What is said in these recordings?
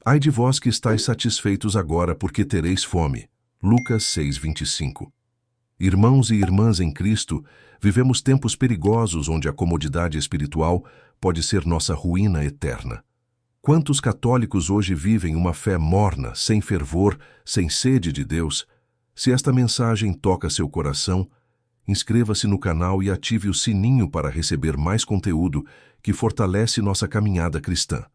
Ai de vós que estáis satisfeitos agora, porque tereis fome. Lucas 6:25. Irmãos e irmãs em Cristo, vivemos tempos perigosos onde a comodidade espiritual pode ser nossa ruína eterna. Quantos católicos hoje vivem uma fé morna, sem fervor, sem sede de Deus? Se esta mensagem toca seu coração, inscreva-se no canal e ative o sininho para receber mais conteúdo que fortalece nossa caminhada cristã.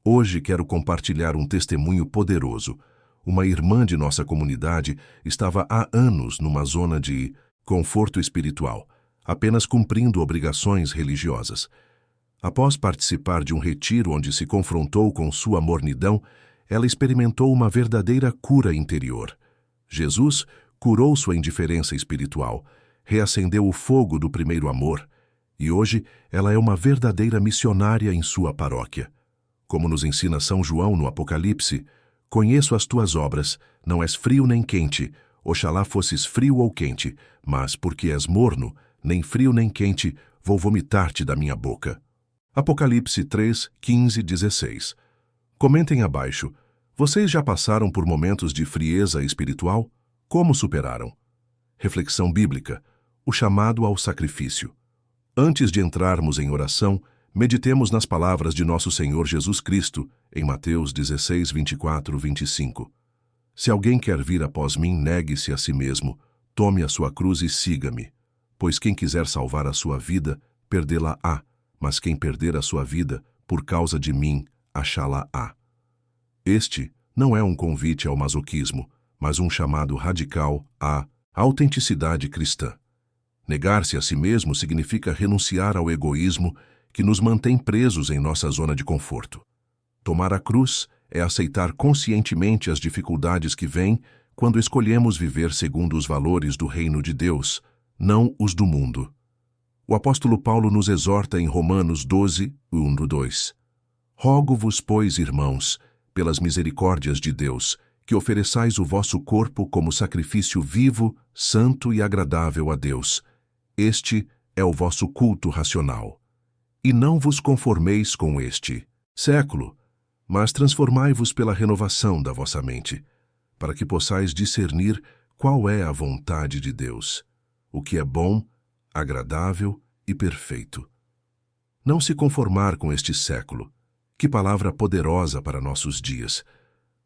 Hoje quero compartilhar um testemunho poderoso. Uma irmã de nossa comunidade estava há anos numa zona de conforto espiritual, apenas cumprindo obrigações religiosas. Após participar de um retiro onde se confrontou com sua mornidão, ela experimentou uma verdadeira cura interior. Jesus curou sua indiferença espiritual, reacendeu o fogo do primeiro amor, e hoje ela é uma verdadeira missionária em sua paróquia. Como nos ensina São João no Apocalipse, conheço as tuas obras, não és frio nem quente, oxalá fosses frio ou quente, mas porque és morno, nem frio nem quente, vou vomitar-te da minha boca. Apocalipse 3:15-16. Comentem abaixo. Vocês já passaram por momentos de frieza espiritual? Como superaram? Reflexão bíblica. O chamado ao sacrifício. Antes de entrarmos em oração, meditemos nas palavras de nosso Senhor Jesus Cristo, em Mateus 16:24-25. Se alguém quer vir após mim, negue-se a si mesmo, tome a sua cruz e siga-me. Pois quem quiser salvar a sua vida, perdê-la-á, mas quem perder a sua vida, por causa de mim, achá-la-á. Este não é um convite ao masoquismo, mas um chamado radical à autenticidade cristã. Negar-se a si mesmo significa renunciar ao egoísmo que nos mantém presos em nossa zona de conforto. Tomar a cruz é aceitar conscientemente as dificuldades que vêm quando escolhemos viver segundo os valores do reino de Deus, não os do mundo. O apóstolo Paulo nos exorta em Romanos 12:1-2. Rogo-vos, pois, irmãos, pelas misericórdias de Deus, que ofereçais o vosso corpo como sacrifício vivo, santo e agradável a Deus. Este é o vosso culto racional. E não vos conformeis com este século, mas transformai-vos pela renovação da vossa mente, para que possais discernir qual é a vontade de Deus, o que é bom, agradável e perfeito. Não se conformar com este século. Que palavra poderosa para nossos dias.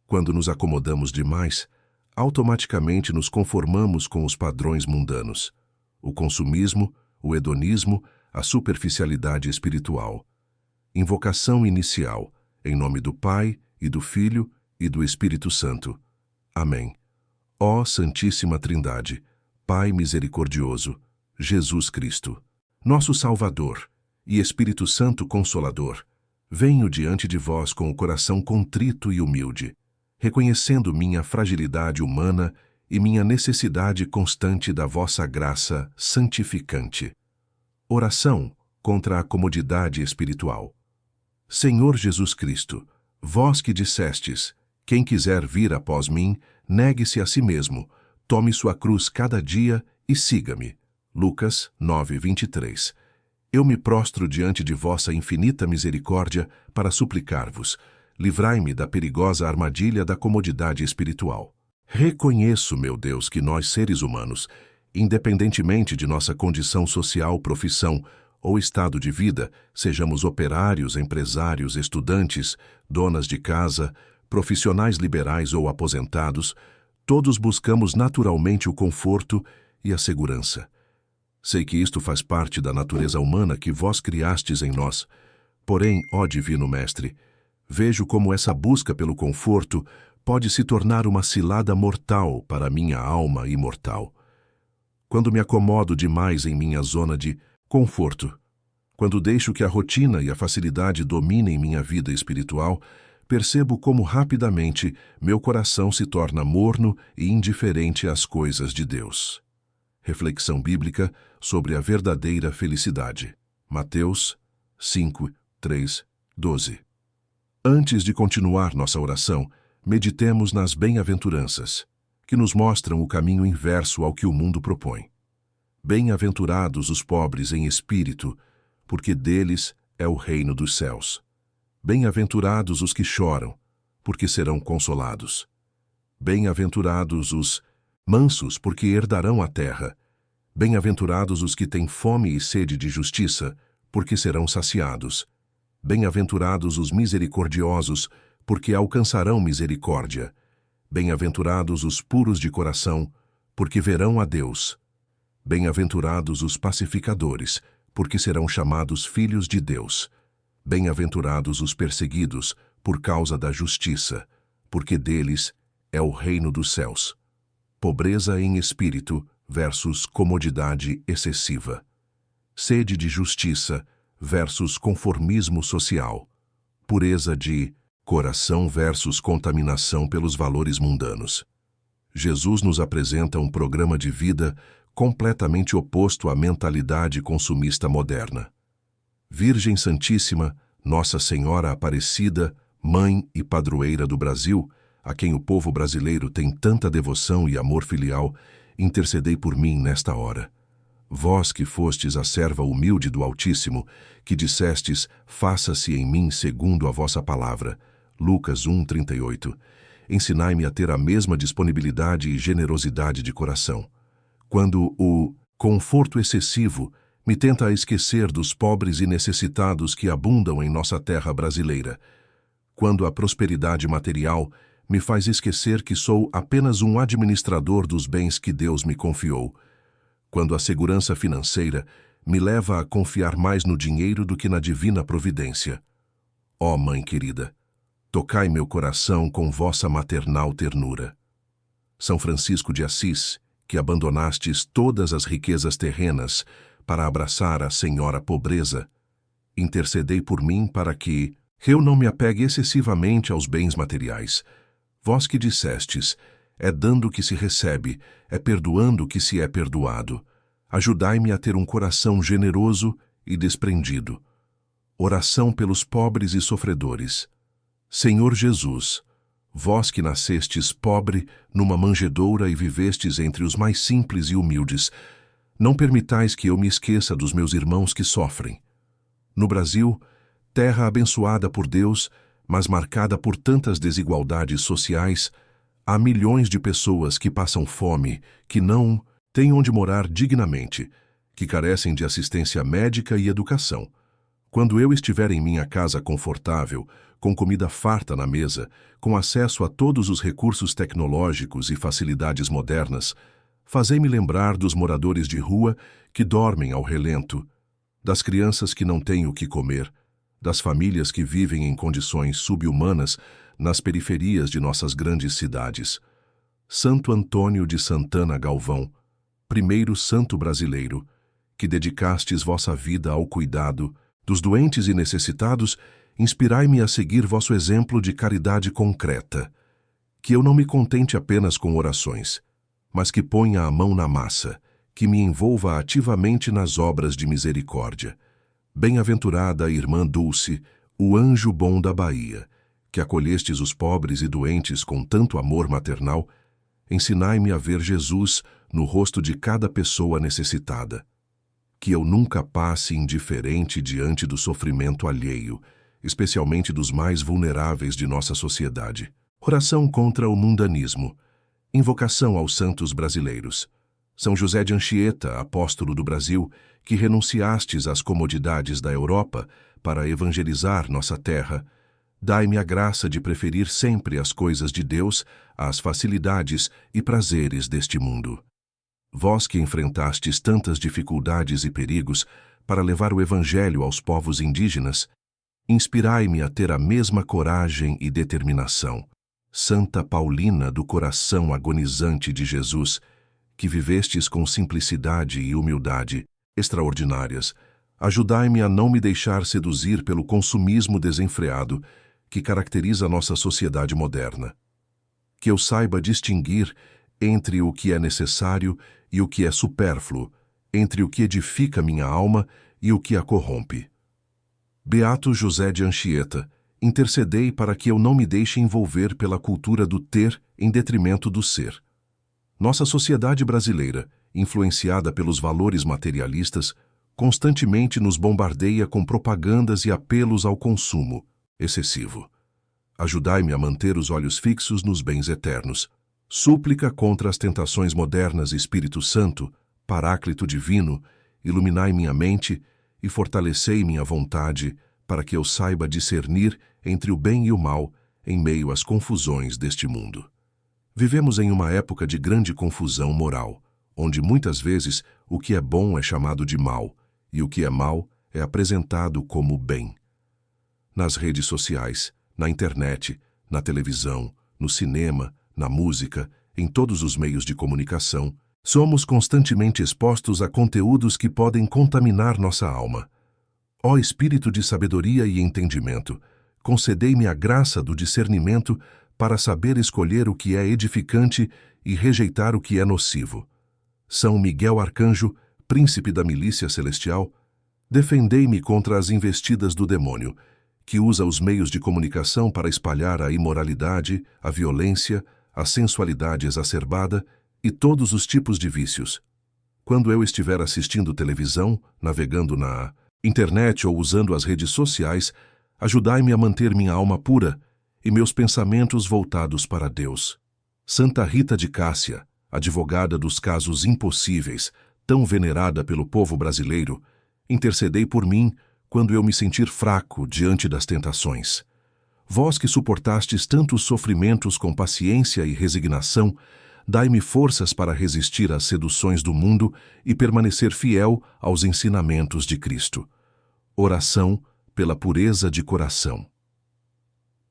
Quando nos acomodamos demais, automaticamente nos conformamos com os padrões mundanos. O consumismo, o hedonismo, a superficialidade espiritual. Invocação inicial, em nome do Pai, e do Filho, e do Espírito Santo. Amém. Ó Santíssima Trindade, Pai misericordioso, Jesus Cristo, nosso Salvador, e Espírito Santo Consolador, venho diante de vós com o coração contrito e humilde, reconhecendo minha fragilidade humana e minha necessidade constante da vossa graça santificante. Oração contra a comodidade espiritual. Senhor Jesus Cristo, vós que dissestes, quem quiser vir após mim, negue-se a si mesmo, tome sua cruz cada dia e siga-me. Lucas 9:23. Eu me prostro diante de vossa infinita misericórdia para suplicar-vos. Livrai-me da perigosa armadilha da comodidade espiritual. Reconheço, meu Deus, que nós, seres humanos, independentemente de nossa condição social, profissão ou estado de vida, sejamos operários, empresários, estudantes, donas de casa, profissionais liberais ou aposentados, todos buscamos naturalmente o conforto e a segurança. Sei que isto faz parte da natureza humana que vós criastes em nós. Porém, ó Divino Mestre, vejo como essa busca pelo conforto pode se tornar uma cilada mortal para minha alma imortal. Quando me acomodo demais em minha zona de conforto, quando deixo que a rotina e a facilidade dominem minha vida espiritual, percebo como rapidamente meu coração se torna morno e indiferente às coisas de Deus. Reflexão bíblica sobre a verdadeira felicidade. Mateus 5:3-12. Antes de continuar nossa oração, meditemos nas bem-aventuranças, que nos mostram o caminho inverso ao que o mundo propõe. Bem-aventurados os pobres em espírito, porque deles é o reino dos céus. Bem-aventurados os que choram, porque serão consolados. Bem-aventurados os mansos, porque herdarão a terra. Bem-aventurados os que têm fome e sede de justiça, porque serão saciados. Bem-aventurados os misericordiosos, porque alcançarão misericórdia. Bem-aventurados os puros de coração, porque verão a Deus. Bem-aventurados os pacificadores, porque serão chamados filhos de Deus. Bem-aventurados os perseguidos, por causa da justiça, porque deles é o reino dos céus. Pobreza em espírito versus comodidade excessiva. Sede de justiça versus conformismo social. Pureza de coração versus contaminação pelos valores mundanos. Jesus nos apresenta um programa de vida completamente oposto à mentalidade consumista moderna. Virgem Santíssima, Nossa Senhora Aparecida, Mãe e Padroeira do Brasil, a quem o povo brasileiro tem tanta devoção e amor filial, intercedei por mim nesta hora. Vós que fostes a serva humilde do Altíssimo, que dissestes, faça-se em mim segundo a vossa palavra. Lucas 1:38. Ensinai-me a ter a mesma disponibilidade e generosidade de coração. Quando o conforto excessivo me tenta a esquecer dos pobres e necessitados que abundam em nossa terra brasileira. Quando a prosperidade material me faz esquecer que sou apenas um administrador dos bens que Deus me confiou. Quando a segurança financeira me leva a confiar mais no dinheiro do que na divina providência. Ó Mãe querida, tocai meu coração com vossa maternal ternura. São Francisco de Assis, que abandonastes todas as riquezas terrenas para abraçar a Senhora Pobreza, intercedei por mim para que eu não me apegue excessivamente aos bens materiais. Vós que dissestes, é dando que se recebe, é perdoando que se é perdoado. Ajudai-me a ter um coração generoso e desprendido. Oração pelos pobres e sofredores. Senhor Jesus, vós que nascestes pobre numa manjedoura e vivestes entre os mais simples e humildes, não permitais que eu me esqueça dos meus irmãos que sofrem. No Brasil, terra abençoada por Deus, mas marcada por tantas desigualdades sociais, há milhões de pessoas que passam fome, que não têm onde morar dignamente, que carecem de assistência médica e educação. Quando eu estiver em minha casa confortável, com comida farta na mesa, com acesso a todos os recursos tecnológicos e facilidades modernas, fazei-me lembrar dos moradores de rua que dormem ao relento, das crianças que não têm o que comer, das famílias que vivem em condições subhumanas nas periferias de nossas grandes cidades. Santo Antônio de Santana Galvão, primeiro santo brasileiro, que dedicastes vossa vida ao cuidado dos doentes e necessitados, inspirai-me a seguir vosso exemplo de caridade concreta, que eu não me contente apenas com orações, mas que ponha a mão na massa, que me envolva ativamente nas obras de misericórdia. Bem-aventurada irmã Dulce, o anjo bom da Bahia, que acolhestes os pobres e doentes com tanto amor maternal, ensinai-me a ver Jesus no rosto de cada pessoa necessitada. Que eu nunca passe indiferente diante do sofrimento alheio, especialmente dos mais vulneráveis de nossa sociedade. Oração contra o mundanismo. Invocação aos santos brasileiros. São José de Anchieta, apóstolo do Brasil, que renunciastes às comodidades da Europa para evangelizar nossa terra, dai-me a graça de preferir sempre as coisas de Deus às facilidades e prazeres deste mundo. Vós que enfrentastes tantas dificuldades e perigos para levar o Evangelho aos povos indígenas, inspirai-me a ter a mesma coragem e determinação. Santa Paulina do coração agonizante de Jesus, que vivestes com simplicidade e humildade extraordinárias, ajudai-me a não me deixar seduzir pelo consumismo desenfreado que caracteriza nossa sociedade moderna. Que eu saiba distinguir entre o que é necessário e o que é supérfluo, entre o que edifica minha alma e o que a corrompe. Beato José de Anchieta, intercedei para que eu não me deixe envolver pela cultura do ter em detrimento do ser. Nossa sociedade brasileira, influenciada pelos valores materialistas, constantemente nos bombardeia com propagandas e apelos ao consumo excessivo. Ajudai-me a manter os olhos fixos nos bens eternos. Súplica contra as tentações modernas, Espírito Santo, Paráclito Divino, iluminai minha mente e fortalecei minha vontade para que eu saiba discernir entre o bem e o mal em meio às confusões deste mundo. Vivemos em uma época de grande confusão moral, onde muitas vezes o que é bom é chamado de mal e o que é mal é apresentado como bem. Nas redes sociais, na internet, na televisão, no cinema, na música, em todos os meios de comunicação, somos constantemente expostos a conteúdos que podem contaminar nossa alma. Ó Espírito de sabedoria e entendimento, concedei-me a graça do discernimento para saber escolher o que é edificante e rejeitar o que é nocivo. São Miguel Arcanjo, príncipe da milícia celestial, defendei-me contra as investidas do demônio, que usa os meios de comunicação para espalhar a imoralidade, a violência, a sensualidade exacerbada e todos os tipos de vícios. Quando eu estiver assistindo televisão, navegando na internet ou usando as redes sociais, ajudai-me a manter minha alma pura e meus pensamentos voltados para Deus. Santa Rita de Cássia, advogada dos casos impossíveis, tão venerada pelo povo brasileiro, intercedei por mim quando eu me sentir fraco diante das tentações. Vós que suportastes tantos sofrimentos com paciência e resignação, dai-me forças para resistir às seduções do mundo e permanecer fiel aos ensinamentos de Cristo. Oração pela pureza de coração.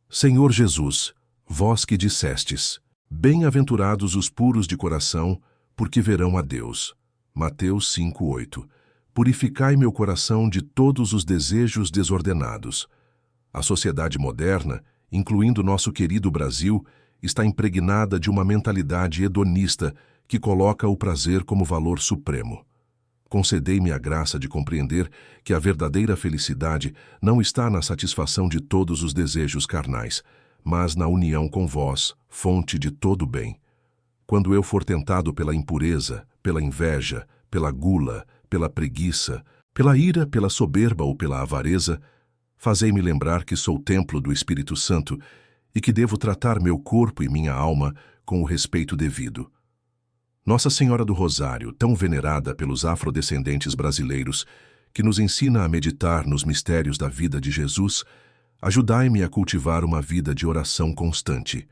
Senhor Jesus, vós que dissestes: bem-aventurados os puros de coração, porque verão a Deus. Mateus 5:8. Purificai meu coração de todos os desejos desordenados. A sociedade moderna, incluindo nosso querido Brasil, está impregnada de uma mentalidade hedonista que coloca o prazer como valor supremo. Concedei-me a graça de compreender que a verdadeira felicidade não está na satisfação de todos os desejos carnais, mas na união com vós, fonte de todo bem. Quando eu for tentado pela impureza, pela inveja, pela gula, pela preguiça, pela ira, pela soberba ou pela avareza, fazei-me lembrar que sou templo do Espírito Santo e que devo tratar meu corpo e minha alma com o respeito devido. Nossa Senhora do Rosário, tão venerada pelos afrodescendentes brasileiros, que nos ensina a meditar nos mistérios da vida de Jesus, ajudai-me a cultivar uma vida de oração constante.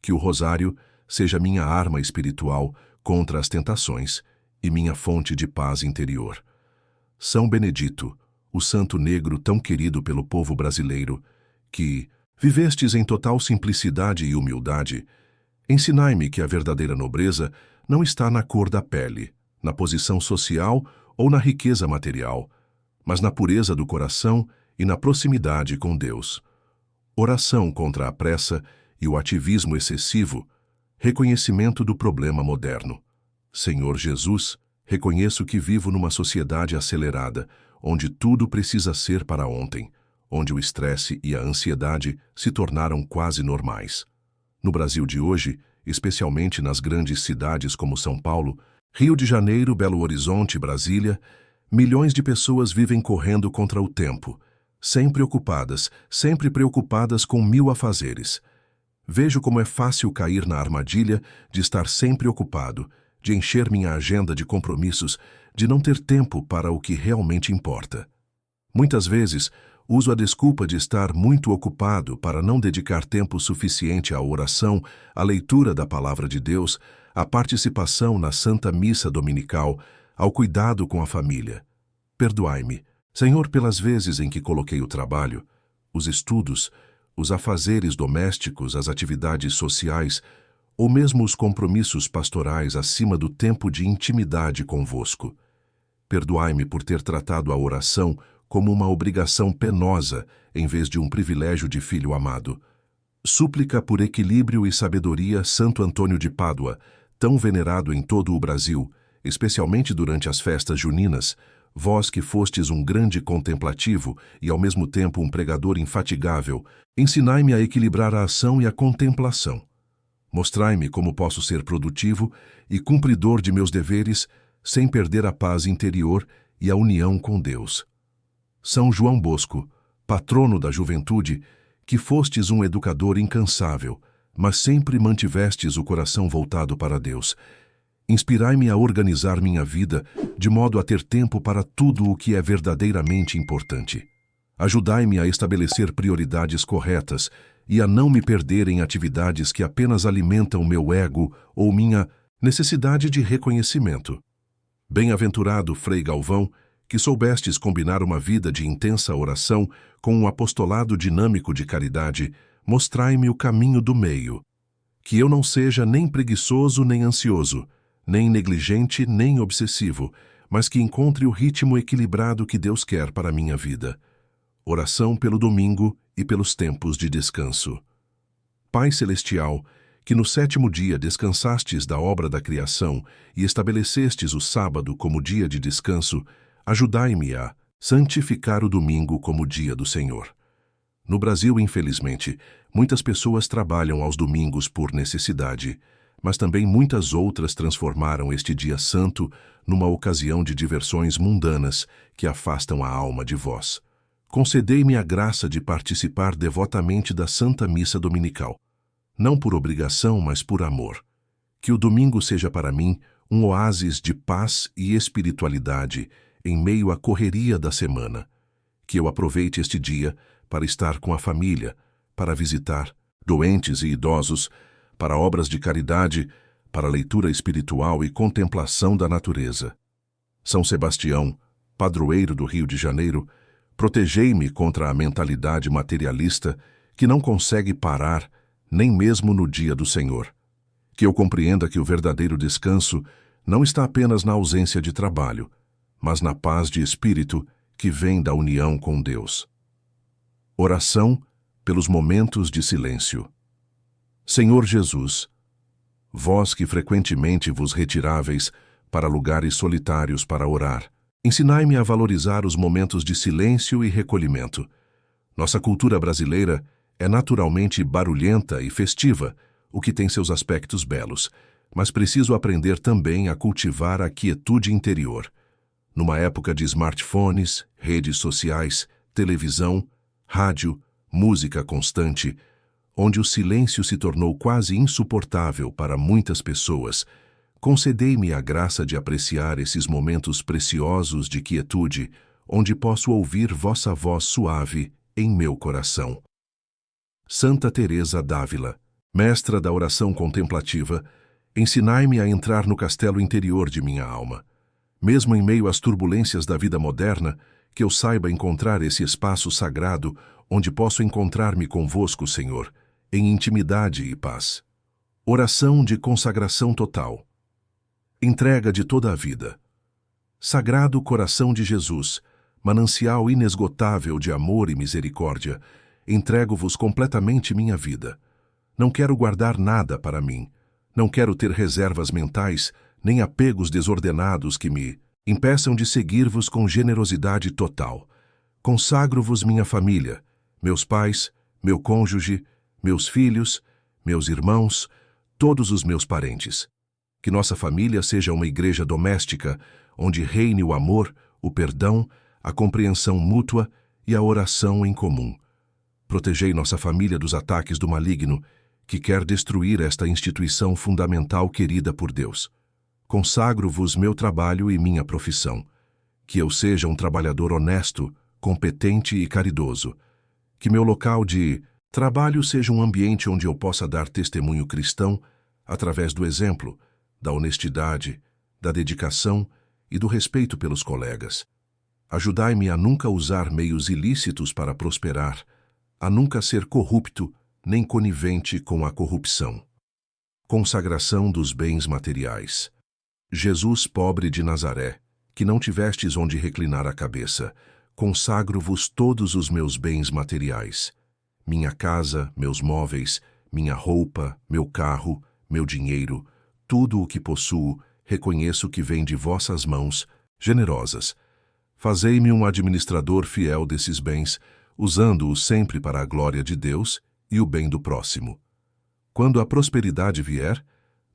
Que o Rosário seja minha arma espiritual contra as tentações e minha fonte de paz interior. São Benedito, o santo negro tão querido pelo povo brasileiro, que vivestes em total simplicidade e humildade, ensinai-me que a verdadeira nobreza não está na cor da pele, na posição social ou na riqueza material, mas na pureza do coração e na proximidade com Deus. Oração contra a pressa e o ativismo excessivo, reconhecimento do problema moderno. Senhor Jesus, reconheço que vivo numa sociedade acelerada, onde tudo precisa ser para ontem, onde o estresse e a ansiedade se tornaram quase normais. No Brasil de hoje, especialmente nas grandes cidades como São Paulo, Rio de Janeiro, Belo Horizonte, Brasília, milhões de pessoas vivem correndo contra o tempo, sempre preocupadas com 1000 afazeres. Vejo como é fácil cair na armadilha de estar sempre ocupado, de encher minha agenda de compromissos, de não ter tempo para o que realmente importa. Muitas vezes, uso a desculpa de estar muito ocupado para não dedicar tempo suficiente à oração, à leitura da Palavra de Deus, à participação na Santa Missa Dominical, ao cuidado com a família. Perdoai-me, Senhor, pelas vezes em que coloquei o trabalho, os estudos, os afazeres domésticos, as atividades sociais, ou mesmo os compromissos pastorais acima do tempo de intimidade convosco. Perdoai-me por ter tratado a oração como uma obrigação penosa em vez de um privilégio de filho amado. Súplica por equilíbrio e sabedoria Santo Antônio de Pádua, tão venerado em todo o Brasil, especialmente durante as festas juninas, vós que fostes um grande contemplativo e ao mesmo tempo um pregador infatigável, ensinai-me a equilibrar a ação e a contemplação. Mostrai-me como posso ser produtivo e cumpridor de meus deveres sem perder a paz interior e a união com Deus. São João Bosco, patrono da juventude, que fostes um educador incansável, mas sempre mantivestes o coração voltado para Deus. Inspirai-me a organizar minha vida de modo a ter tempo para tudo o que é verdadeiramente importante. Ajudai-me a estabelecer prioridades corretas e a não me perder em atividades que apenas alimentam meu ego ou minha necessidade de reconhecimento. Bem-aventurado Frei Galvão, que soubestes combinar uma vida de intensa oração com um apostolado dinâmico de caridade, mostrai-me o caminho do meio. Que eu não seja nem preguiçoso nem ansioso, nem negligente nem obsessivo, mas que encontre o ritmo equilibrado que Deus quer para a minha vida. Oração pelo domingo e pelos tempos de descanso. Pai Celestial, que no 7º dia descansastes da obra da criação e estabelecestes o sábado como dia de descanso, ajudai-me a santificar o domingo como dia do Senhor. No Brasil, infelizmente, muitas pessoas trabalham aos domingos por necessidade, mas também muitas outras transformaram este dia santo numa ocasião de diversões mundanas que afastam a alma de vós. Concedei-me a graça de participar devotamente da Santa Missa Dominical, não por obrigação, mas por amor. Que o domingo seja para mim um oásis de paz e espiritualidade em meio à correria da semana. Que eu aproveite este dia para estar com a família, para visitar doentes e idosos, para obras de caridade, para leitura espiritual e contemplação da natureza. São Sebastião, padroeiro do Rio de Janeiro, protegei-me contra a mentalidade materialista que não consegue parar nem mesmo no dia do Senhor. Que eu compreenda que o verdadeiro descanso não está apenas na ausência de trabalho, mas na paz de espírito que vem da união com Deus. Oração pelos momentos de silêncio. Senhor Jesus, vós que frequentemente vos retiráveis para lugares solitários para orar, ensinai-me a valorizar os momentos de silêncio e recolhimento. Nossa cultura brasileira é naturalmente barulhenta e festiva, o que tem seus aspectos belos, mas preciso aprender também a cultivar a quietude interior. Numa época de smartphones, redes sociais, televisão, rádio, música constante, onde o silêncio se tornou quase insuportável para muitas pessoas, concedei-me a graça de apreciar esses momentos preciosos de quietude, onde posso ouvir vossa voz suave em meu coração. Santa Teresa d'Ávila, mestra da oração contemplativa, ensinai-me a entrar no castelo interior de minha alma. Mesmo em meio às turbulências da vida moderna, que eu saiba encontrar esse espaço sagrado onde posso encontrar-me convosco, Senhor, em intimidade e paz. Oração de consagração total. Entrega de toda a vida. Sagrado coração de Jesus, manancial inesgotável de amor e misericórdia, entrego-vos completamente minha vida. Não quero guardar nada para mim. Não quero ter reservas mentais, nem apegos desordenados que me impeçam de seguir-vos com generosidade total. Consagro-vos minha família, meus pais, meu cônjuge, meus filhos, meus irmãos, todos os meus parentes. Que nossa família seja uma igreja doméstica, onde reine o amor, o perdão, a compreensão mútua e a oração em comum. Protegei nossa família dos ataques do maligno, que quer destruir esta instituição fundamental querida por Deus. Consagro-vos meu trabalho e minha profissão. Que eu seja um trabalhador honesto, competente e caridoso. Que meu local de trabalho seja um ambiente onde eu possa dar testemunho cristão através do exemplo, da honestidade, da dedicação e do respeito pelos colegas. Ajudai-me a nunca usar meios ilícitos para prosperar, a nunca ser corrupto nem conivente com a corrupção. Consagração dos bens materiais. Jesus pobre de Nazaré, que não tivestes onde reclinar a cabeça, consagro-vos todos os meus bens materiais. Minha casa, meus móveis, minha roupa, meu carro, meu dinheiro, tudo o que possuo, reconheço que vem de vossas mãos, generosas. Fazei-me um administrador fiel desses bens, usando-os sempre para a glória de Deus e o bem do próximo. Quando a prosperidade vier,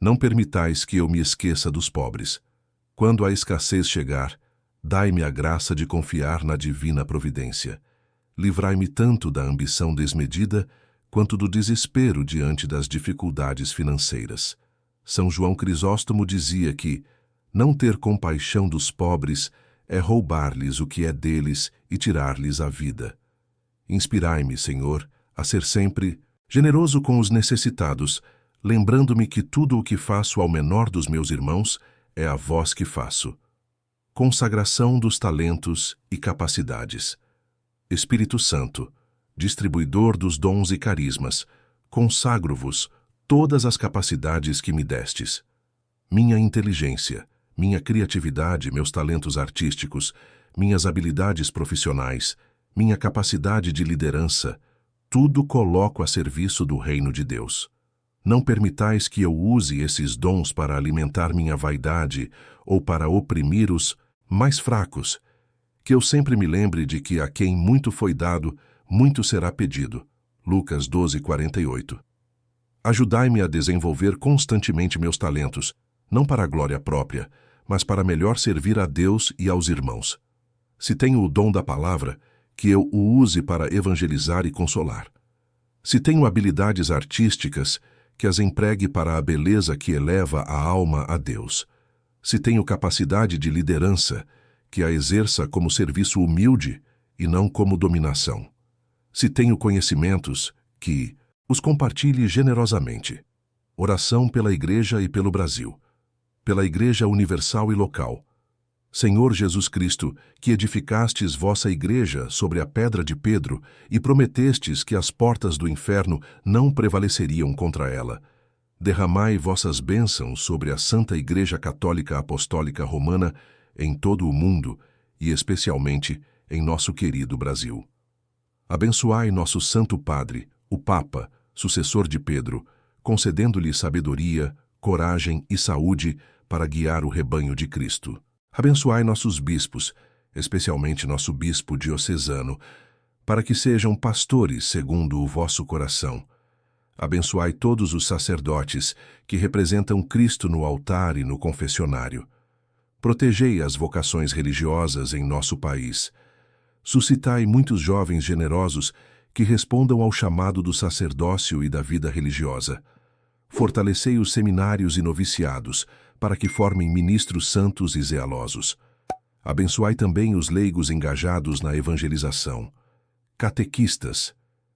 não permitais que eu me esqueça dos pobres. Quando a escassez chegar, dai-me a graça de confiar na divina providência. livrai-me tanto da ambição desmedida quanto do desespero diante das dificuldades financeiras. São João Crisóstomo dizia que não ter compaixão dos pobres é roubar-lhes o que é deles e tirar-lhes a vida. Inspirai-me, Senhor, a ser sempre generoso com os necessitados, lembrando-me que tudo o que faço ao menor dos meus irmãos é a vós que faço. Consagração dos talentos e capacidades. Espírito Santo, distribuidor dos dons e carismas, consagro-vos todas as capacidades que me destes. Minha inteligência, minha criatividade, meus talentos artísticos, minhas habilidades profissionais, minha capacidade de liderança, tudo coloco a serviço do reino de Deus. Não permitais que eu use esses dons para alimentar minha vaidade ou para oprimir os mais fracos, que eu sempre me lembre de que a quem muito foi dado, muito será pedido. Lucas 12:48. Ajudai-me a desenvolver constantemente meus talentos, não para a glória própria, mas para melhor servir a Deus e aos irmãos. Se tenho o dom da palavra, que eu o use para evangelizar e consolar. Se tenho habilidades artísticas, que as empregue para a beleza que eleva a alma a Deus. Se tenho capacidade de liderança, que a exerça como serviço humilde e não como dominação. Se tenho conhecimentos, que os compartilhe generosamente. Oração pela Igreja e pelo Brasil. Pela Igreja universal e local. Senhor Jesus Cristo, que edificastes vossa Igreja sobre a pedra de Pedro e prometestes que as portas do inferno não prevaleceriam contra ela, derramai vossas bênçãos sobre a Santa Igreja Católica Apostólica Romana em todo o mundo e especialmente em nosso querido Brasil. Abençoai nosso Santo Padre, o Papa, sucessor de Pedro, concedendo-lhe sabedoria, coragem e saúde para guiar o rebanho de Cristo. Abençoai nossos bispos, especialmente nosso bispo diocesano, para que sejam pastores segundo o vosso coração. Abençoai todos os sacerdotes que representam Cristo no altar e no confessionário. Protegei as vocações religiosas em nosso país. Suscitai muitos jovens generosos que respondam ao chamado do sacerdócio e da vida religiosa. Fortalecei os seminários e noviciados, para que formem ministros santos e zelosos. Abençoai também os leigos engajados na evangelização, catequistas,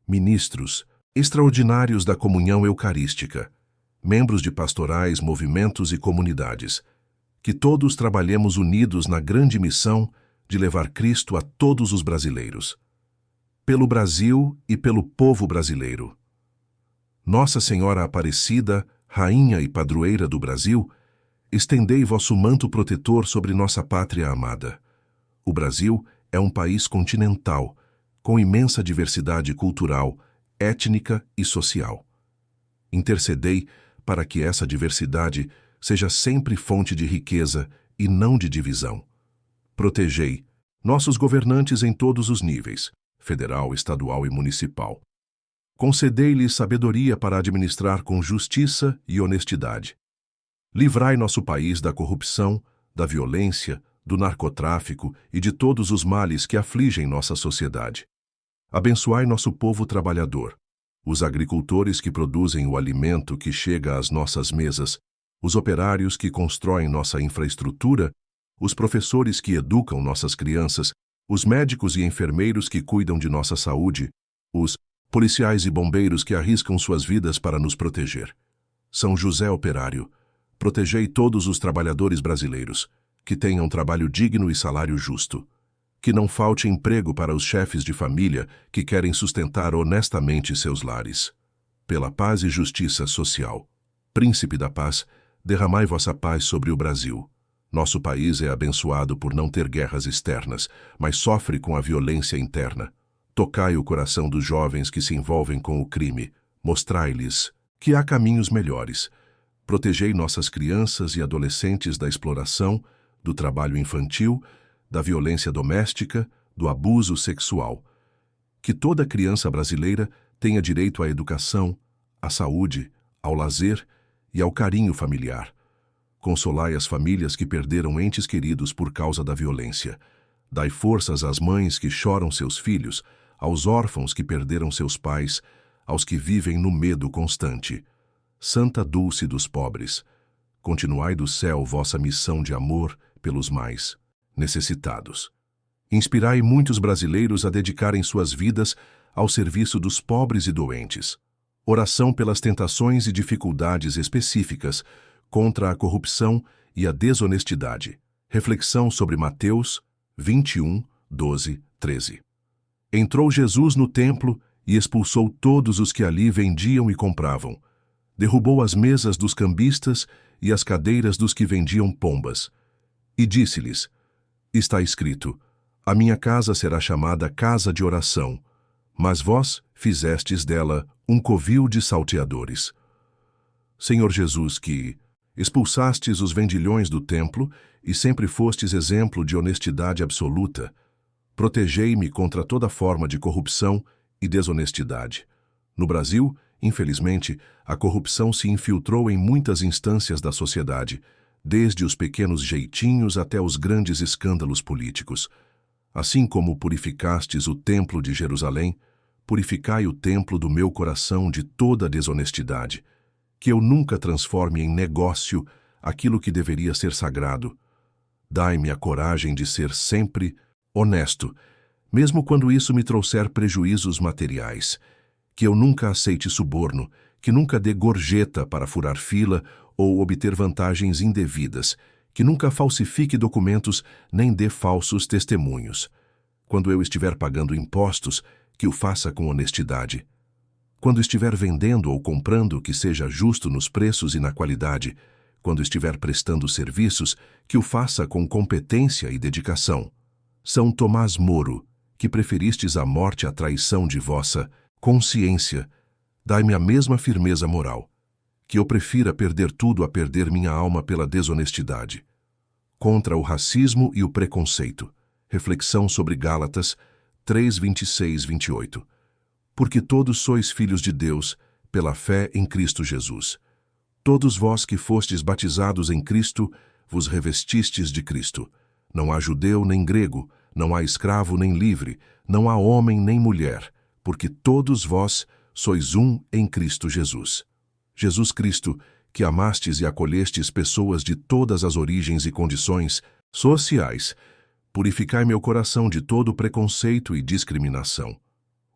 ministros, extraordinários da comunhão eucarística, membros de pastorais, movimentos e comunidades. Que todos trabalhemos unidos na grande missão de levar Cristo a todos os brasileiros. Pelo Brasil e pelo povo brasileiro. Nossa Senhora Aparecida, Rainha e Padroeira do Brasil, estendei vosso manto protetor sobre nossa pátria amada. O Brasil é um país continental, com imensa diversidade cultural, étnica e social. Intercedei para que essa diversidade seja sempre fonte de riqueza e não de divisão. Protegei nossos governantes em todos os níveis, federal, estadual e municipal. Concedei-lhes sabedoria para administrar com justiça e honestidade. Livrai nosso país da corrupção, da violência, do narcotráfico e de todos os males que afligem nossa sociedade. Abençoai nosso povo trabalhador, os agricultores que produzem o alimento que chega às nossas mesas, os operários que constroem nossa infraestrutura, os professores que educam nossas crianças, os médicos e enfermeiros que cuidam de nossa saúde, os policiais e bombeiros que arriscam suas vidas para nos proteger. São José Operário, protegei todos os trabalhadores brasileiros, que tenham trabalho digno e salário justo. Que não falte emprego para os chefes de família que querem sustentar honestamente seus lares. Pela paz e justiça social. Príncipe da paz, derramai vossa paz sobre o Brasil. Nosso país é abençoado por não ter guerras externas, mas sofre com a violência interna. Tocai o coração dos jovens que se envolvem com o crime. Mostrai-lhes que há caminhos melhores. Protegei nossas crianças e adolescentes da exploração, do trabalho infantil, da violência doméstica, do abuso sexual. Que toda criança brasileira tenha direito à educação, à saúde, ao lazer e ao carinho familiar. Consolai as famílias que perderam entes queridos por causa da violência. Dai forças às mães que choram seus filhos, aos órfãos que perderam seus pais, aos que vivem no medo constante. Santa Dulce dos pobres, continuai do céu vossa missão de amor pelos mais necessitados. Inspirai muitos brasileiros a dedicarem suas vidas ao serviço dos pobres e doentes. Oração pelas tentações e dificuldades específicas contra a corrupção e a desonestidade. Reflexão sobre Mateus 21, 12, 13. Entrou Jesus no templo e expulsou todos os que ali vendiam e compravam. Derrubou as mesas dos cambistas e as cadeiras dos que vendiam pombas. E disse-lhes: está escrito, a minha casa será chamada casa de oração, mas vós fizestes dela um covil de salteadores. Senhor Jesus, que expulsastes os vendilhões do templo e sempre fostes exemplo de honestidade absoluta, protegei-me contra toda forma de corrupção e desonestidade. No Brasil, infelizmente, a corrupção se infiltrou em muitas instâncias da sociedade, desde os pequenos jeitinhos até os grandes escândalos políticos. Assim como purificastes o templo de Jerusalém, purificai o templo do meu coração de toda desonestidade, que eu nunca transforme em negócio aquilo que deveria ser sagrado. Dai-me a coragem de ser sempre honesto, mesmo quando isso me trouxer prejuízos materiais, que eu nunca aceite suborno, que nunca dê gorjeta para furar fila ou obter vantagens indevidas, que nunca falsifique documentos nem dê falsos testemunhos. Quando eu estiver pagando impostos, que o faça com honestidade. Quando estiver vendendo ou comprando, que seja justo nos preços e na qualidade. Quando estiver prestando serviços, que o faça com competência e dedicação. São Tomás Moro, que preferistes a morte à traição de vossa consciência, dai-me a mesma firmeza moral, que eu prefira perder tudo a perder minha alma pela desonestidade. Contra o racismo e o preconceito. Reflexão sobre Gálatas 3, 26, 28. Porque todos sois filhos de Deus, pela fé em Cristo Jesus. Todos vós que fostes batizados em Cristo, vos revestistes de Cristo. Não há judeu nem grego, não há escravo nem livre, não há homem nem mulher, porque todos vós sois um em Cristo Jesus. Jesus Cristo, que amastes e acolhestes pessoas de todas as origens e condições sociais, purificai meu coração de todo preconceito e discriminação.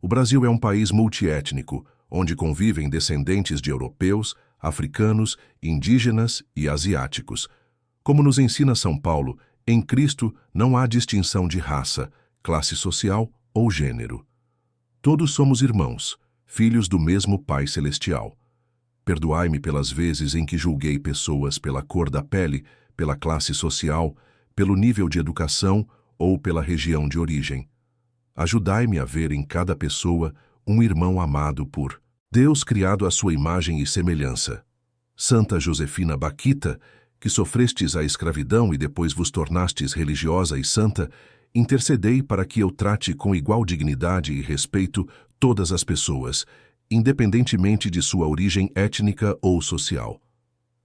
O Brasil é um país multiétnico, onde convivem descendentes de europeus, africanos, indígenas e asiáticos. Como nos ensina São Paulo, em Cristo não há distinção de raça, classe social ou gênero. Todos somos irmãos, filhos do mesmo Pai Celestial. Perdoai-me pelas vezes em que julguei pessoas pela cor da pele, pela classe social, pelo nível de educação ou pela região de origem. Ajudai-me a ver em cada pessoa um irmão amado por Deus, criado à sua imagem e semelhança. Santa Josefina Baquita, que sofrestes a escravidão e depois vos tornastes religiosa e santa, intercedei para que eu trate com igual dignidade e respeito todas as pessoas, independentemente de sua origem étnica ou social.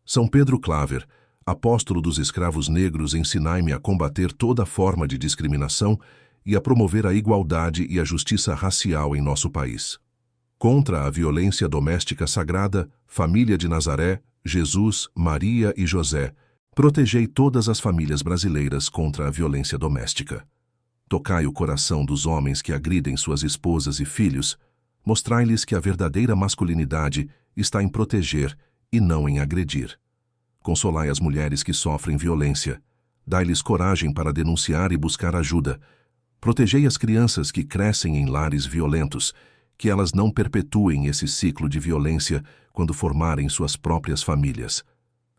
São Pedro Claver, apóstolo dos escravos negros, ensinai-me a combater toda forma de discriminação e a promover a igualdade e a justiça racial em nosso país. Contra a violência doméstica sagrada, família de Nazaré, Jesus, Maria e José, protegei todas as famílias brasileiras contra a violência doméstica. Tocai o coração dos homens que agridem suas esposas e filhos, mostrai-lhes que a verdadeira masculinidade está em proteger e não em agredir. Consolai as mulheres que sofrem violência, dai-lhes coragem para denunciar e buscar ajuda. Protegei as crianças que crescem em lares violentos, que elas não perpetuem esse ciclo de violência quando formarem suas próprias famílias.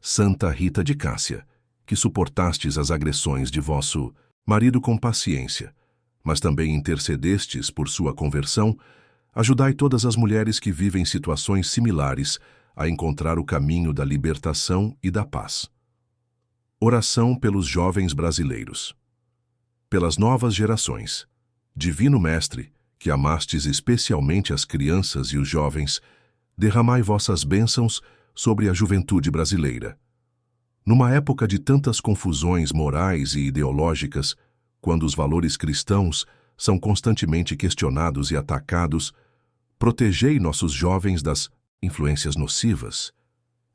Santa Rita de Cássia, que suportastes as agressões de vosso marido com paciência, mas também intercedestes por sua conversão, ajudai todas as mulheres que vivem situações similares a encontrar o caminho da libertação e da paz. Oração pelos jovens brasileiros. Pelas novas gerações. Divino Mestre, que amastes especialmente as crianças e os jovens, derramai vossas bênçãos sobre a juventude brasileira. Numa época de tantas confusões morais e ideológicas, quando os valores cristãos são constantemente questionados e atacados. Protegei nossos jovens das influências nocivas.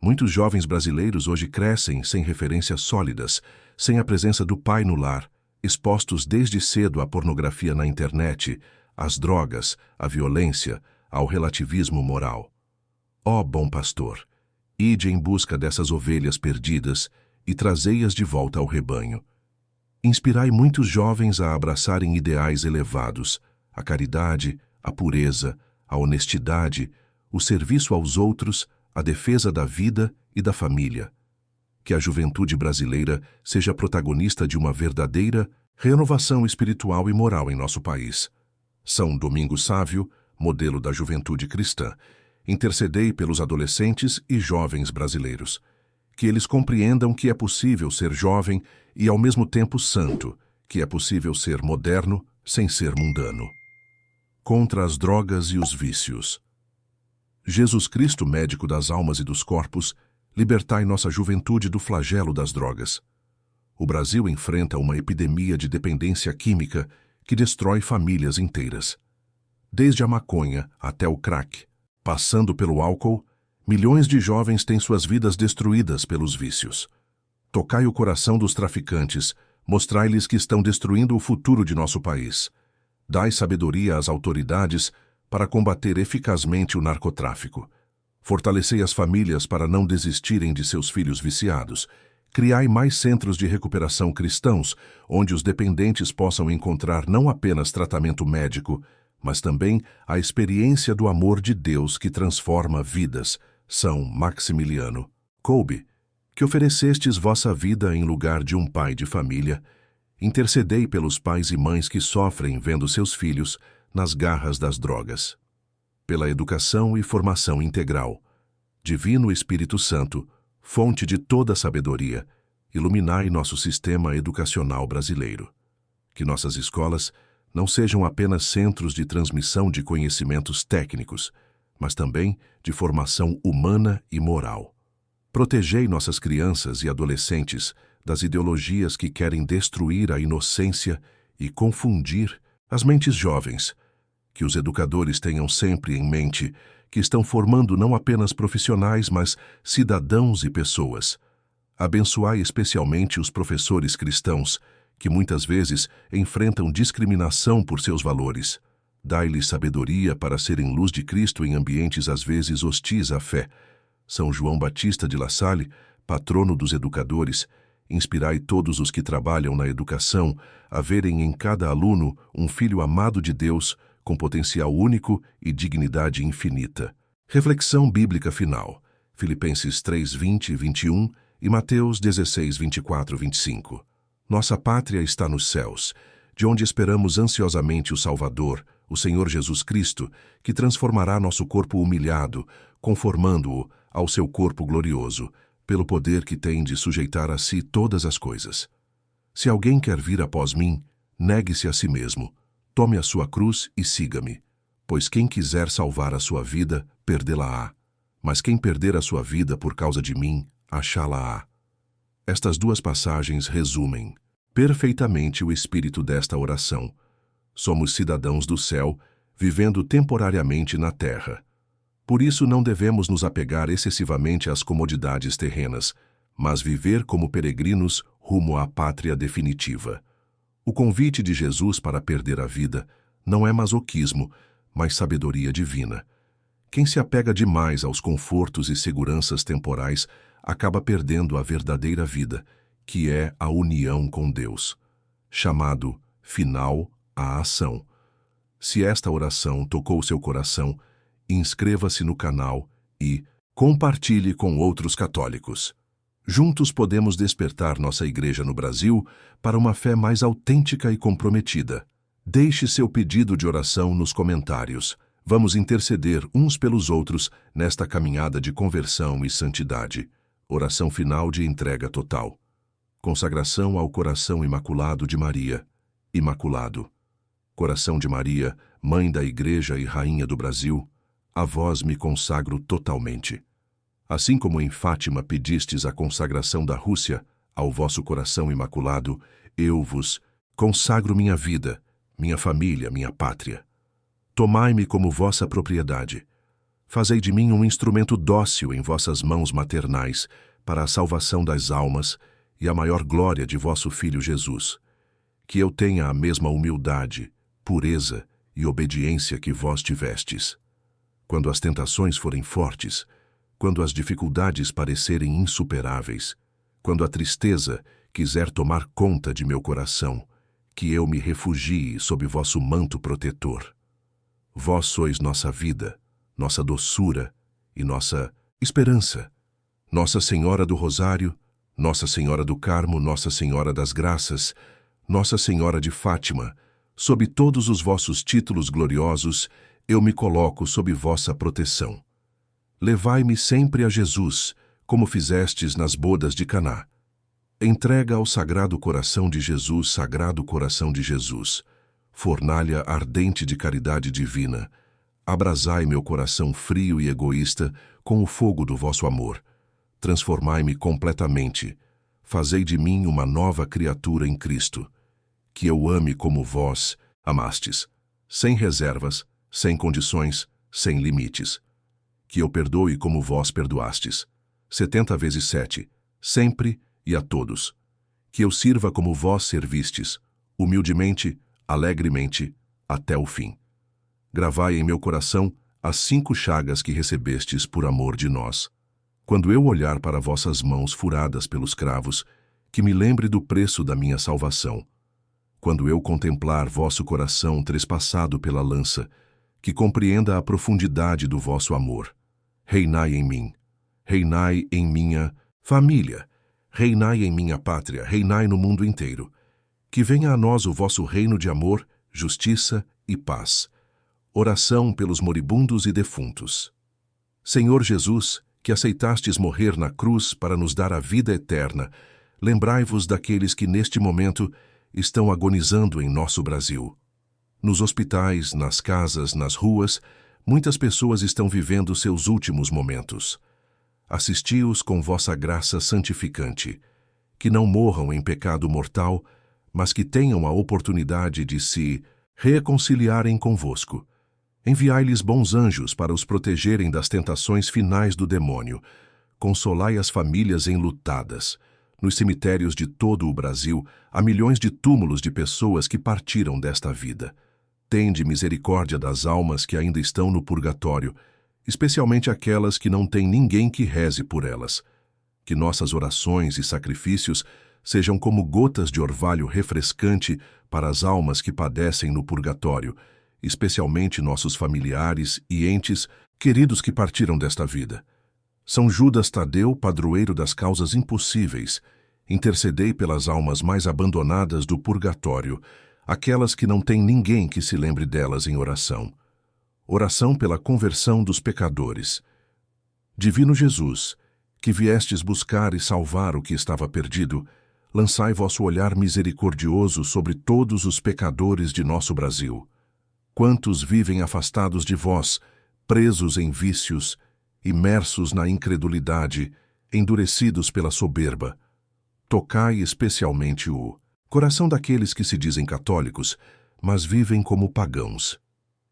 Muitos jovens brasileiros hoje crescem sem referências sólidas, sem a presença do pai no lar, expostos desde cedo à pornografia na internet, às drogas, à violência, ao relativismo moral. Ó bom pastor, ide em busca dessas ovelhas perdidas e trazei-as de volta ao rebanho. Inspirai muitos jovens a abraçarem ideais elevados, a caridade, a pureza, a honestidade, o serviço aos outros, a defesa da vida e da família. Que a juventude brasileira seja protagonista de uma verdadeira renovação espiritual e moral em nosso país. São Domingos Sávio, modelo da juventude cristã, intercedei pelos adolescentes e jovens brasileiros. Que eles compreendam que é possível ser jovem e ao mesmo tempo santo, que é possível ser moderno sem ser mundano. Contra as drogas e os vícios. Jesus Cristo, médico das almas e dos corpos, libertai nossa juventude do flagelo das drogas. O Brasil enfrenta uma epidemia de dependência química que destrói famílias inteiras. Desde a maconha até o crack, passando pelo álcool, milhões de jovens têm suas vidas destruídas pelos vícios. Tocai o coração dos traficantes, mostrai-lhes que estão destruindo o futuro de nosso país. Dai sabedoria às autoridades para combater eficazmente o narcotráfico. Fortalecei as famílias para não desistirem de seus filhos viciados. Criai mais centros de recuperação cristãos, onde os dependentes possam encontrar não apenas tratamento médico, mas também a experiência do amor de Deus que transforma vidas. São Maximiliano Kolbe, que oferecestes vossa vida em lugar de um pai de família, intercedei pelos pais e mães que sofrem vendo seus filhos nas garras das drogas. Pela educação e formação integral. Divino Espírito Santo, fonte de toda sabedoria, iluminai nosso sistema educacional brasileiro. Que nossas escolas não sejam apenas centros de transmissão de conhecimentos técnicos, mas também de formação humana e moral. Protegei nossas crianças e adolescentes das ideologias que querem destruir a inocência e confundir as mentes jovens. Que os educadores tenham sempre em mente que estão formando não apenas profissionais, mas cidadãos e pessoas. Abençoai especialmente os professores cristãos, que muitas vezes enfrentam discriminação por seus valores. Dai-lhes sabedoria para serem luz de Cristo em ambientes às vezes hostis à fé. São João Batista de La Salle, patrono dos educadores, inspirai todos os que trabalham na educação a verem em cada aluno um filho amado de Deus, com potencial único e dignidade infinita. Reflexão bíblica final. Filipenses 3, 20 e 21 e Mateus 16, 24 e 25. Nossa pátria está nos céus, de onde esperamos ansiosamente o Salvador, o Senhor Jesus Cristo, que transformará nosso corpo humilhado, conformando-o ao seu corpo glorioso, pelo poder que tem de sujeitar a si todas as coisas. Se alguém quer vir após mim, negue-se a si mesmo, tome a sua cruz e siga-me, pois quem quiser salvar a sua vida, perdê-la-á, mas quem perder a sua vida por causa de mim, achá-la-á. Estas duas passagens resumem perfeitamente o espírito desta oração. Somos cidadãos do céu, vivendo temporariamente na terra. Por isso não devemos nos apegar excessivamente às comodidades terrenas, mas viver como peregrinos rumo à pátria definitiva. O convite de Jesus para perder a vida não é masoquismo, mas sabedoria divina. Quem se apega demais aos confortos e seguranças temporais acaba perdendo a verdadeira vida, que é a união com Deus. Chamado final à ação. Se esta oração tocou seu coração, inscreva-se no canal e compartilhe com outros católicos. Juntos podemos despertar nossa igreja no Brasil para uma fé mais autêntica e comprometida. Deixe seu pedido de oração nos comentários. Vamos interceder uns pelos outros nesta caminhada de conversão e santidade. Oração final de entrega total. Consagração ao coração imaculado de Maria. Imaculado. Coração de Maria, Mãe da Igreja e Rainha do Brasil, a vós me consagro totalmente. Assim como em Fátima pedistes a consagração da Rússia ao vosso coração imaculado, eu vos consagro minha vida, minha família, minha pátria. Tomai-me como vossa propriedade. Fazei de mim um instrumento dócil em vossas mãos maternais para a salvação das almas e a maior glória de vosso Filho Jesus. Que eu tenha a mesma humildade, pureza e obediência que vós tivestes. Quando as tentações forem fortes, quando as dificuldades parecerem insuperáveis, quando a tristeza quiser tomar conta de meu coração, que eu me refugie sob vosso manto protetor. Vós sois nossa vida, nossa doçura e nossa esperança. Nossa Senhora do Rosário, Nossa Senhora do Carmo, Nossa Senhora das Graças, Nossa Senhora de Fátima, sob todos os vossos títulos gloriosos, eu me coloco sob vossa proteção. Levai-me sempre a Jesus, como fizestes nas bodas de Caná. Entrega ao Sagrado Coração de Jesus, Sagrado Coração de Jesus, fornalha ardente de caridade divina, abrasai meu coração frio e egoísta com o fogo do vosso amor. Transformai-me completamente, fazei de mim uma nova criatura em Cristo, que eu ame como vós amastes, sem reservas, sem condições, sem limites. Que eu perdoe como vós perdoastes, 70 vezes 7, sempre e a todos. Que eu sirva como vós servistes, humildemente, alegremente, até o fim. Gravai em meu coração as 5 chagas que recebestes por amor de nós. Quando eu olhar para vossas mãos furadas pelos cravos, que me lembre do preço da minha salvação. Quando eu contemplar vosso coração trespassado pela lança, que compreenda a profundidade do vosso amor. Reinai em mim, reinai em minha família, reinai em minha pátria, reinai no mundo inteiro. Que venha a nós o vosso reino de amor, justiça e paz. Oração pelos moribundos e defuntos. Senhor Jesus, que aceitastes morrer na cruz para nos dar a vida eterna, lembrai-vos daqueles que neste momento estão agonizando em nosso Brasil. Nos hospitais, nas casas, nas ruas, muitas pessoas estão vivendo seus últimos momentos. Assisti-os com vossa graça santificante, que não morram em pecado mortal, mas que tenham a oportunidade de se reconciliarem convosco. Enviai-lhes bons anjos para os protegerem das tentações finais do demônio. Consolai as famílias enlutadas. Nos cemitérios de todo o Brasil, há milhões de túmulos de pessoas que partiram desta vida. Tende misericórdia das almas que ainda estão no purgatório, especialmente aquelas que não têm ninguém que reze por elas. Que nossas orações e sacrifícios sejam como gotas de orvalho refrescante para as almas que padecem no purgatório, especialmente nossos familiares e entes queridos que partiram desta vida. São Judas Tadeu, padroeiro das causas impossíveis, intercedei pelas almas mais abandonadas do purgatório, aquelas que não têm ninguém que se lembre delas em oração. Oração pela conversão dos pecadores. Divino Jesus, que viestes buscar e salvar o que estava perdido, lançai vosso olhar misericordioso sobre todos os pecadores de nosso Brasil. Quantos vivem afastados de vós, presos em vícios, imersos na incredulidade, endurecidos pela soberba. Tocai especialmente o coração daqueles que se dizem católicos, mas vivem como pagãos.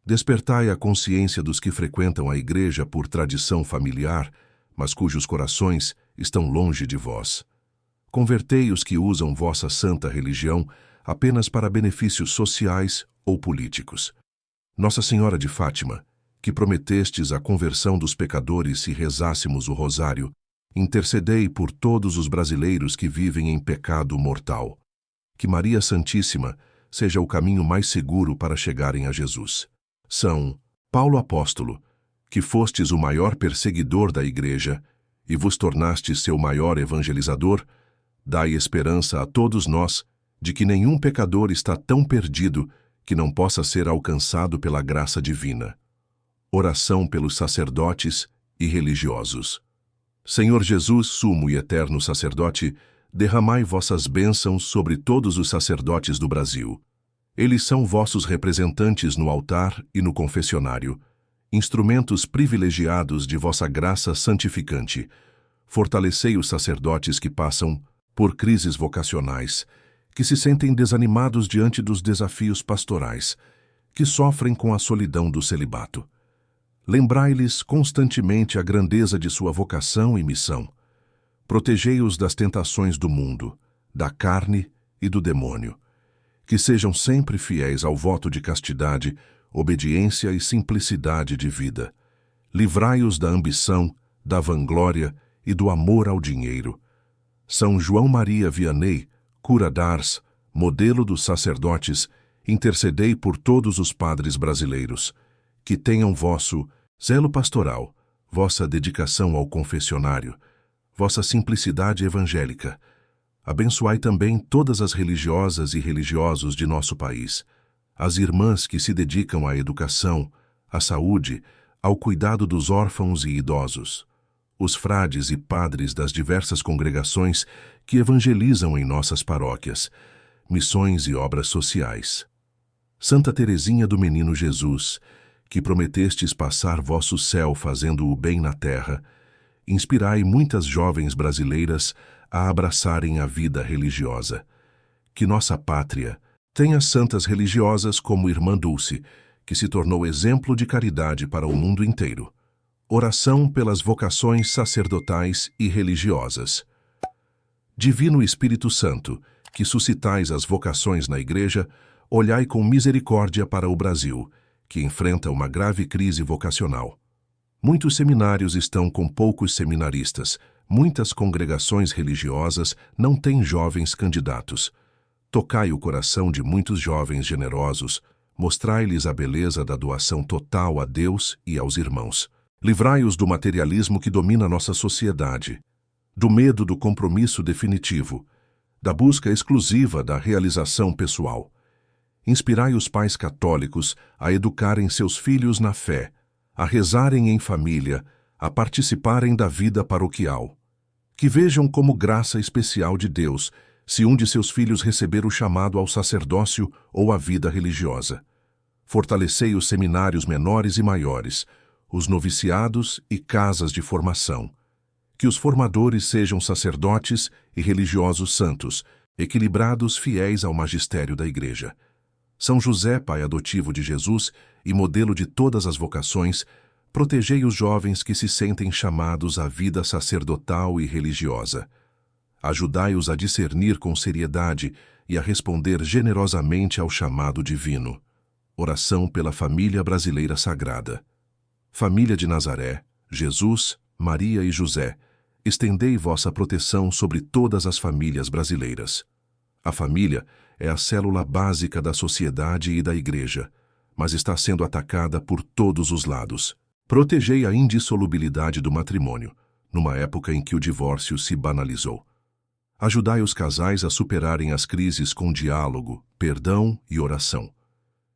Despertai a consciência dos que frequentam a igreja por tradição familiar, mas cujos corações estão longe de vós. Convertei os que usam vossa santa religião apenas para benefícios sociais ou políticos. Nossa Senhora de Fátima, que prometestes a conversão dos pecadores se rezássemos o rosário, intercedei por todos os brasileiros que vivem em pecado mortal. Que Maria Santíssima seja o caminho mais seguro para chegarem a Jesus. São Paulo Apóstolo, que fostes o maior perseguidor da Igreja e vos tornastes seu maior evangelizador, dai esperança a todos nós de que nenhum pecador está tão perdido que não possa ser alcançado pela graça divina. Oração pelos sacerdotes e religiosos. Senhor Jesus, sumo e eterno sacerdote, derramai vossas bênçãos sobre todos os sacerdotes do Brasil. Eles são vossos representantes no altar e no confessionário, instrumentos privilegiados de vossa graça santificante. Fortalecei os sacerdotes que passam por crises vocacionais, que se sentem desanimados diante dos desafios pastorais, que sofrem com a solidão do celibato. Lembrai-lhes constantemente a grandeza de sua vocação e missão. Protegei-os das tentações do mundo, da carne e do demônio. Que sejam sempre fiéis ao voto de castidade, obediência e simplicidade de vida. Livrai-os da ambição, da vanglória e do amor ao dinheiro. São João Maria Vianney, cura d'Ars, modelo dos sacerdotes, intercedei por todos os padres brasileiros, que tenham vosso zelo pastoral, vossa dedicação ao confessionário, vossa simplicidade evangélica. Abençoai também todas as religiosas e religiosos de nosso país, as irmãs que se dedicam à educação, à saúde, ao cuidado dos órfãos e idosos, os frades e padres das diversas congregações que evangelizam em nossas paróquias, missões e obras sociais. Santa Teresinha do Menino Jesus, que prometestes passar vosso céu fazendo o bem na terra, inspirai muitas jovens brasileiras a abraçarem a vida religiosa. Que nossa pátria tenha santas religiosas como Irmã Dulce, que se tornou exemplo de caridade para o mundo inteiro. Oração pelas vocações sacerdotais e religiosas. Divino Espírito Santo, que suscitais as vocações na Igreja, olhai com misericórdia para o Brasil, que enfrenta uma grave crise vocacional. Muitos seminários estão com poucos seminaristas, muitas congregações religiosas não têm jovens candidatos. Tocai o coração de muitos jovens generosos, mostrai-lhes a beleza da doação total a Deus e aos irmãos. Livrai-os do materialismo que domina nossa sociedade, do medo do compromisso definitivo, da busca exclusiva da realização pessoal. Inspirai os pais católicos a educarem seus filhos na fé, a rezarem em família, a participarem da vida paroquial. Que vejam como graça especial de Deus se um de seus filhos receber o chamado ao sacerdócio ou à vida religiosa. Fortalecei os seminários menores e maiores, os noviciados e casas de formação. Que os formadores sejam sacerdotes e religiosos santos, equilibrados fiéis ao magistério da Igreja. São José, pai adotivo de Jesus e modelo de todas as vocações, protegei os jovens que se sentem chamados à vida sacerdotal e religiosa. Ajudai-os a discernir com seriedade e a responder generosamente ao chamado divino. Oração pela família brasileira sagrada. Família de Nazaré, Jesus, Maria e José, estendei vossa proteção sobre todas as famílias brasileiras. A família é a célula básica da sociedade e da Igreja, mas está sendo atacada por todos os lados. Protegei a indissolubilidade do matrimônio, numa época em que o divórcio se banalizou. Ajudai os casais a superarem as crises com diálogo, perdão e oração.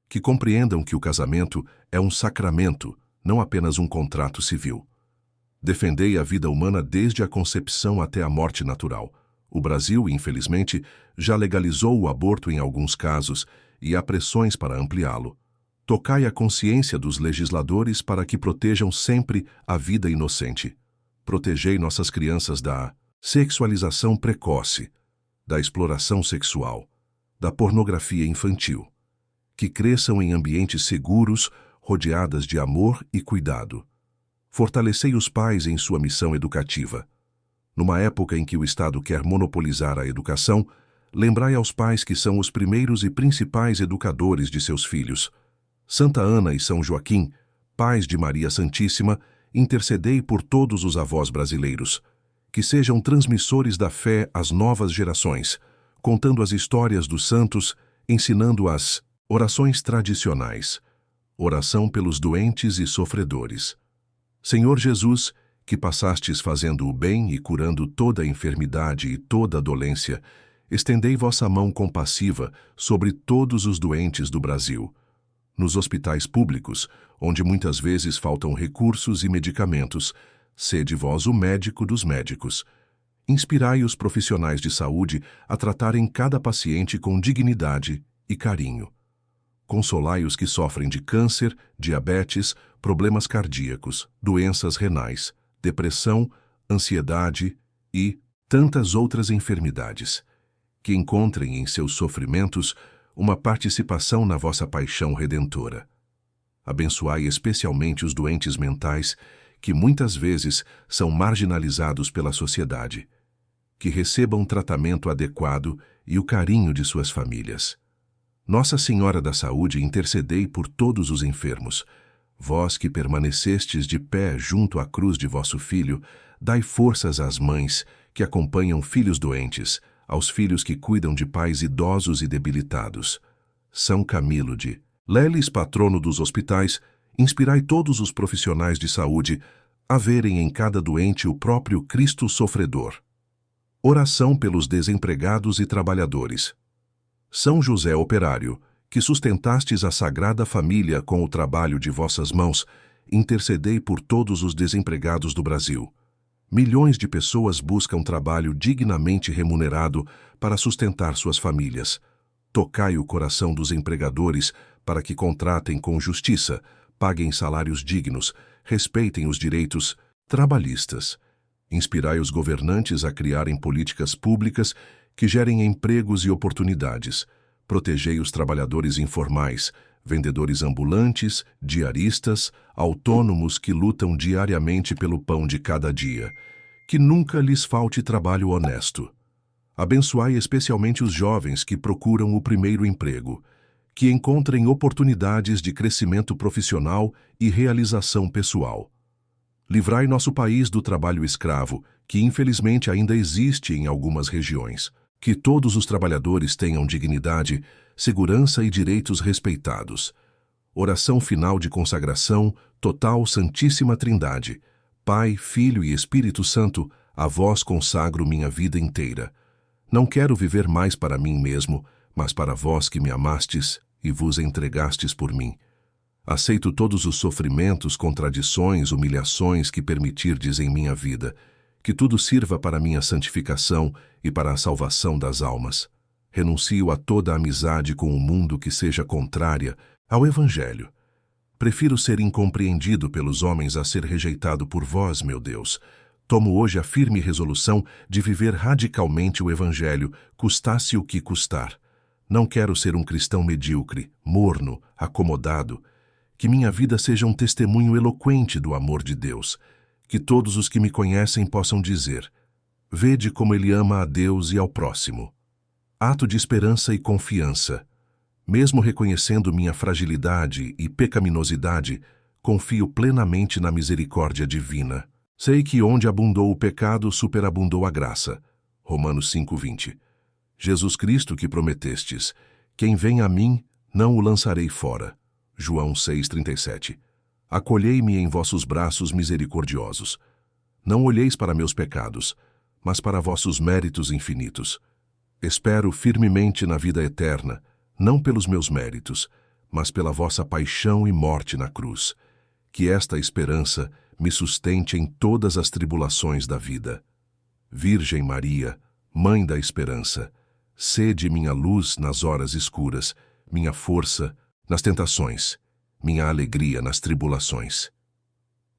Que compreendam que o casamento é um sacramento, não apenas um contrato civil. Defendei a vida humana desde a concepção até a morte natural. O Brasil, infelizmente, já legalizou o aborto em alguns casos e há pressões para ampliá-lo. Tocai a consciência dos legisladores para que protejam sempre a vida inocente. Protegei nossas crianças da sexualização precoce, da exploração sexual, da pornografia infantil. Que cresçam em ambientes seguros, rodeadas de amor e cuidado. Fortalecei os pais em sua missão educativa. Numa época em que o Estado quer monopolizar a educação, lembrai aos pais que são os primeiros e principais educadores de seus filhos. Santa Ana e São Joaquim, pais de Maria Santíssima, intercedei por todos os avós brasileiros, que sejam transmissores da fé às novas gerações, contando as histórias dos santos, ensinando as orações tradicionais, oração pelos doentes e sofredores. Senhor Jesus, que passastes fazendo o bem e curando toda enfermidade e toda dolência, estendei vossa mão compassiva sobre todos os doentes do Brasil. Nos hospitais públicos, onde muitas vezes faltam recursos e medicamentos, sede vós o médico dos médicos. Inspirai os profissionais de saúde a tratarem cada paciente com dignidade e carinho. Consolai os que sofrem de câncer, diabetes, problemas cardíacos, doenças renais, depressão, ansiedade e tantas outras enfermidades. que encontrem em seus sofrimentos uma participação na vossa paixão redentora. Abençoai especialmente os doentes mentais, que muitas vezes são marginalizados pela sociedade, que recebam tratamento adequado e o carinho de suas famílias. Nossa Senhora da Saúde, intercedei por todos os enfermos. Vós que permanecestes de pé junto à cruz de vosso Filho, dai forças às mães que acompanham filhos doentes, aos filhos que cuidam de pais idosos e debilitados. São Camilo de Leles, patrono dos hospitais, inspirai todos os profissionais de saúde a verem em cada doente o próprio Cristo sofredor. Oração pelos desempregados e trabalhadores. São José Operário, que sustentastes a Sagrada Família com o trabalho de vossas mãos, intercedei por todos os desempregados do Brasil. Milhões de pessoas buscam trabalho dignamente remunerado para sustentar suas famílias. Tocai o coração dos empregadores para que contratem com justiça, paguem salários dignos, respeitem os direitos trabalhistas. Inspirai os governantes a criarem políticas públicas que gerem empregos e oportunidades. Protegei os trabalhadores informais, vendedores ambulantes, diaristas, autônomos que lutam diariamente pelo pão de cada dia. Que nunca lhes falte trabalho honesto. Abençoai especialmente os jovens que procuram o primeiro emprego, que encontrem oportunidades de crescimento profissional e realização pessoal. Livrai nosso país do trabalho escravo, que infelizmente ainda existe em algumas regiões. Que todos os trabalhadores tenham dignidade, segurança e direitos respeitados. Oração final de consagração, total Santíssima Trindade. Pai, Filho e Espírito Santo, a vós consagro minha vida inteira. Não quero viver mais para mim mesmo, mas para vós que me amastes e vos entregastes por mim. Aceito todos os sofrimentos, contradições, humilhações que permitirdes em minha vida, que tudo sirva para minha santificação e para a salvação das almas. Renuncio a toda amizade com o mundo que seja contrária ao Evangelho. Prefiro ser incompreendido pelos homens a ser rejeitado por vós, meu Deus. Tomo hoje a firme resolução de viver radicalmente o Evangelho, custasse o que custar. Não quero ser um cristão medíocre, morno, acomodado. Que minha vida seja um testemunho eloquente do amor de Deus. Que todos os que me conhecem possam dizer: vede como ele ama a Deus e ao próximo. Ato de esperança e confiança. Mesmo reconhecendo minha fragilidade e pecaminosidade, confio plenamente na misericórdia divina. Sei que onde abundou o pecado, superabundou a graça. Romanos 5:20. Jesus Cristo que prometestes: quem vem a mim, não o lançarei fora. João 6:37. Acolhei-me em vossos braços misericordiosos. Não olheis para meus pecados, mas para vossos méritos infinitos. Espero firmemente na vida eterna, não pelos meus méritos, mas pela vossa paixão e morte na cruz. Que esta esperança me sustente em todas as tribulações da vida. Virgem Maria, Mãe da Esperança, sede minha luz nas horas escuras, minha força nas tentações, minha alegria nas tribulações.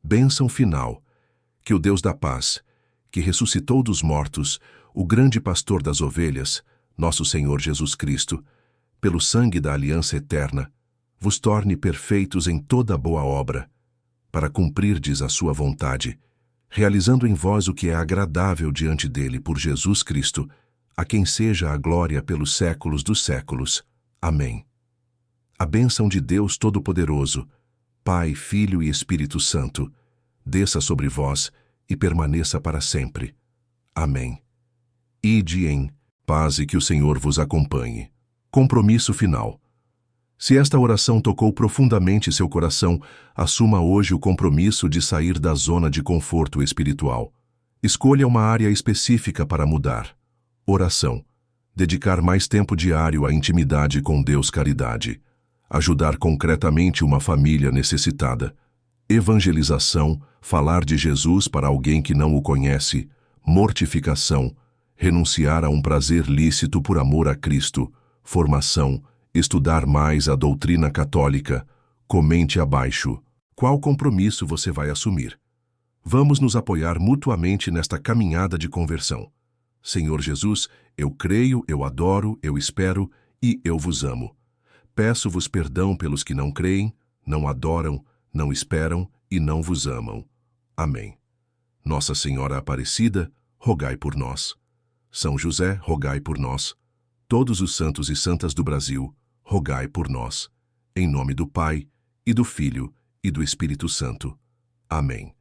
Bênção final, que o Deus da paz, que ressuscitou dos mortos, o grande pastor das ovelhas, nosso Senhor Jesus Cristo, pelo sangue da aliança eterna, vos torne perfeitos em toda boa obra, para cumprirdes a sua vontade, realizando em vós o que é agradável diante dele por Jesus Cristo, a quem seja a glória pelos séculos dos séculos. Amém. A bênção de Deus Todo-Poderoso, Pai, Filho e Espírito Santo, desça sobre vós e permaneça para sempre. Amém. Ide em paz e que o Senhor vos acompanhe. Compromisso final. Se esta oração tocou profundamente seu coração, assuma hoje o compromisso de sair da zona de conforto espiritual. Escolha uma área específica para mudar. Oração. Dedicar mais tempo diário à intimidade com Deus. Caridade. Ajudar concretamente uma família necessitada. Evangelização. Falar de Jesus para alguém que não o conhece. Mortificação. Renunciar a um prazer lícito por amor a Cristo. Formação. Estudar mais a doutrina católica. Comente abaixo. Qual compromisso você vai assumir? Vamos nos apoiar mutuamente nesta caminhada de conversão. Senhor Jesus, Eu creio, eu adoro, eu espero e eu vos amo. Peço-vos perdão pelos que não creem, não adoram, não esperam e não vos amam. Amém. Nossa Senhora Aparecida, rogai por nós. São José, rogai por nós. Todos os santos e santas do Brasil, rogai por nós. Em nome do Pai, e do Filho, e do Espírito Santo. Amém.